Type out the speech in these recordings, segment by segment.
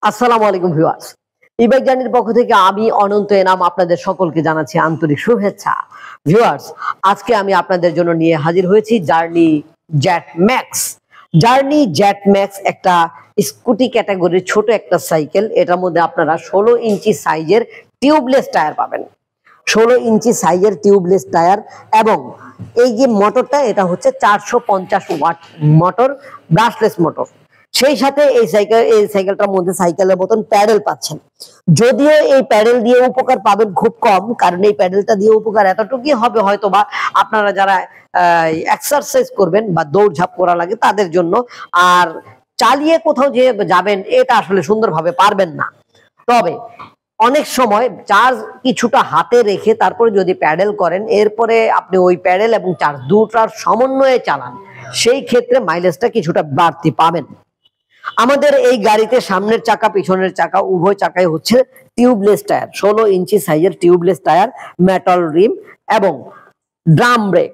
আসসালামু আলাইকুম viewers. E-bike জার্নির পক্ষ থেকে আমি অনন্ত এনাম আপনাদের সকলকে জানাচ্ছি আন্তরিক শুভেচ্ছা। ভিউয়ার্স, আজকে আমি আপনাদের জন্য নিয়ে হাজির হয়েছি journey jet max. Journey jet max একটা স্কুটি ক্যাটাগরির ছোট একটা সাইকেল। এটার মধ্যে আপনারা 16 ইঞ্চি সাইজের টিউবলেস টায়ার পাবেন। 16 ইঞ্চি সাইজের টিউবলেস টায়ার এবং এই যে মোটরটা এটা হচ্ছে 450 ওয়াট মোটর, ব্রাশলেস মোটর। সেই সাথে এই সাইকেলটার মধ্যে সাইকেলের মতন প্যাডেল পাচ্ছেন। যদিও এই প্যাডেল দিয়ে উপকার পাবেন খুব কম, কারণ এই প্যাডেলটা দিয়ে উপকার এতটুকুই হবে হয়তোবা আপনারা যারা এক্সারসাইজ করবেন বা দৌড়ঝাঁপ করা লাগে তাদের জন্য। আর চালিয়ে কোথাও যে যাবেন এটা আসলে সুন্দরভাবে পারবেন না। তবে অনেক সময় চার্জ কিছুটা হাতে রেখে তারপরে যদি প্যাডেল করেন, এরপরে আপনি ওই প্যাডেল এবং চার্জ দুটার সমন্বয়ে চালান, সেই ক্ষেত্রে মাইলেজটা কিছুটা বাড়তি পাবেন। আমাদের এই গাড়িতে সামনের চাকা পিছনের চাকা উভয় চাকাই হচ্ছে টিউবলেস টায়ার, 16 ইঞ্চি সাইজের টিউবলেস টায়ার, মেটাল রিম এবং ড্রাম ব্রেক।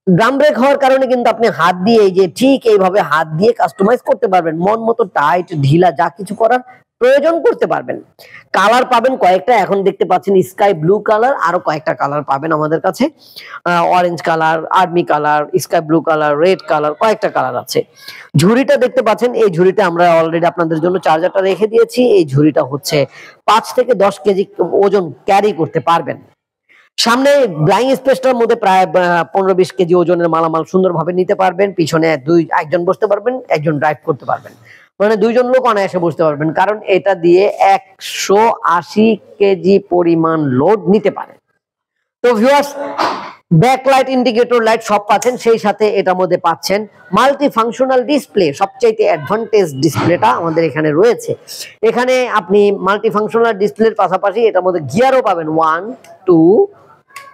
ড্রাম ব্রেক হওয়ার কারণে কিন্তু আপনি হাত দিয়ে এই যে ঠিক এইভাবে হাত দিয়ে কাস্টমাইজ করতে পারবেন, মন মতো টাইট ঢিলা যা কিছু করার প্রয়োজন করতে পারবেন। কালার পাবেন কয়েকটা, এখন দেখতে পাচ্ছেন স্কাই ব্লু কালার, আরো কয়েকটা কালার পাবেন আমাদের কাছে, orange colour, army colour, sky blue colour, red colour, কয়েকটা কালার আছে। ঝুড়িটা দেখতে পাচ্ছেন, এই ঝুড়িটা আমরা অলরেডি আপনাদের জন্য চার্জারটা রেখে দিয়েছি। এই ঝুড়িটা হচ্ছে 5 থেকে 10 কেজি ওজন ক্যারি করতে পারবেন। সামনে ব্লাইং স্পেসটার মধ্যে প্রায় 15-20 কেজি ওজনের মালামাল সুন্দরভাবে নিতে পারবেন। পিছনে একজন বসতে পারবেন, একজন ড্রাইভ করতে পারবেন, মানে 2 জন লোক অনায়াসে বসতে পারবেন, কারণ এটা দিয়ে 180 কেজি পরিমাণ লোড নিতে পারে। তো ভিউয়ার্স, ব্যাকলাইট, ইন্ডিকেটর লাইট সব পাচ্ছেন। সেই সাথে এটার মধ্যে পাচ্ছেন মাল্টি ফাংশনাল ডিসপ্লে, সবচাইতে অ্যাডভান্টেজ ডিসপ্লেটা আমাদের এখানে রয়েছে। এখানে আপনি মাল্টি ফাংশনাল ডিসপ্লের পাশাপাশি এটার মধ্যে গিয়ারও পাবেন, 1, 2,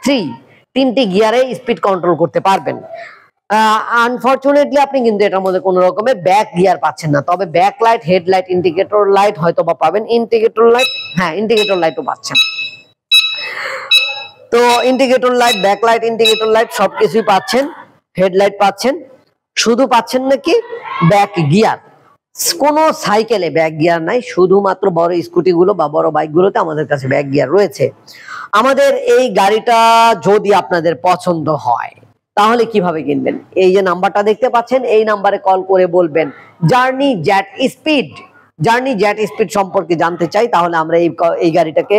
3, 3টি গিয়ারে স্পিড কন্ট্রোল করতে পারবেন। আনফরচুনেটলি আপনি কিন্তু এটার মধ্যে কোনো রকমের ব্যাক গিয়ার পাচ্ছেন না, তবে back light, headlight, indicator light হয়তো বা পাবেন। ইন্ডিকেটর লাইট, হ্যাঁ ইন্ডিকেটর লাইটও পাচ্ছেন। তো indicator light, backlight, indicator light সবকিছুই পাচ্ছেন, হেডলাইট পাচ্ছেন। শুধু পাচ্ছেন নাকি ব্যাক গিয়ার। কোন সাইকেলে ব্যাক গিয়ার নাই, শুধুমাত্র বড় স্কুটি গুলো বা বড় বাইক গুলোতে আমাদের কাছে ব্যাক গিয়ার রয়েছে। আমাদের এই গাড়িটা যদি আপনাদের পছন্দ হয় তাহলে কিভাবে কিনবেন? এই যে নাম্বারটা দেখতে পাচ্ছেন, এই নাম্বারে কল করে বলবেন journey jet speed. Journey jet speed সম্পর্কে জানতে চাই, তাহলে আমরা এই গাড়িটাকে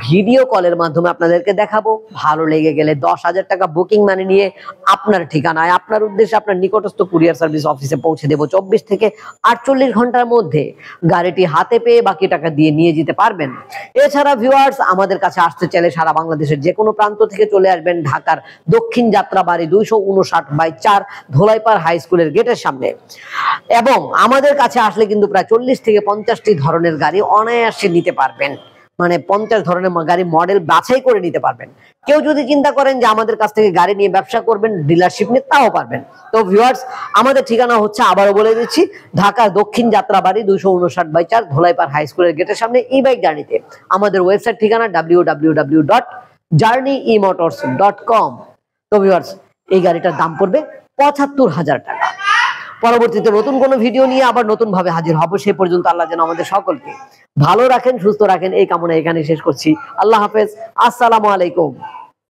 ভিডিও কলের মাধ্যমে আপনাদেরকে দেখাবো। ভালো লেগে গেলে 10,000 টাকা বুকিং মানি নিয়ে আপনার ঠিকানায়, আপনার উদ্দেশ্যে, আপনার নিকটস্থ কুরিয়ার সার্ভিস অফিসে পৌঁছে দেবো। 24 থেকে 48 ঘন্টার মধ্যে গাড়িটি হাতে পেয়ে বাকি টাকা দিয়ে নিয়ে যেতে পারবেন। এছাড়া ভিউয়ার্স, আমাদের কাছে আসতে চাইলে সারা বাংলাদেশের যে কোনো প্রান্ত থেকে চলে আসবেন ঢাকার দক্ষিণ যাত্রাবাড়ি 259/4 ধোলাইপাড় হাই স্কুলের গেটের সামনে। এবং আমাদের কাছে আসলে কিন্তু প্রায় 40 থেকে 50টি ধরনের গাড়ি অনায়াসে নিতে পারবেন, মানে 50 ধরনের গাড়ি মডেল বাছাই করে নিতে পারবেন। কেউ যদি চিন্তা করেন যে আমাদের কাছ থেকে গাড়ি নিয়ে ব্যবসা করবেন, ডিলারশিপ নিয়ে, তাও পারবেন। তো ভিউয়ার্স, আমাদের ঠিকানা হচ্ছে, আবারও বলে দিচ্ছি, ঢাকার দক্ষিণ যাত্রাবাড়ি 259/4 ধোলাইপাড় হাই স্কুলের গেটের সামনে, ই-বাইক জার্নিতে। আমাদের ওয়েবসাইট ঠিকানা www.journeymotors.com। তো ভিউয়ার্স, এই গাড়িটার দাম পড়বে 75,000 টাকা। পরবর্তীতে নতুন কোনো ভিডিও নিয়ে আবার নতুন ভাবে হাজির হব। সে পর্যন্ত আল্লাহ যেন আমাদের সকলকে ভালো রাখেন, সুস্থ রাখেন, এই কামনা এখানে শেষ করছি। আল্লাহ হাফেজ, আসসালামু আলাইকুম।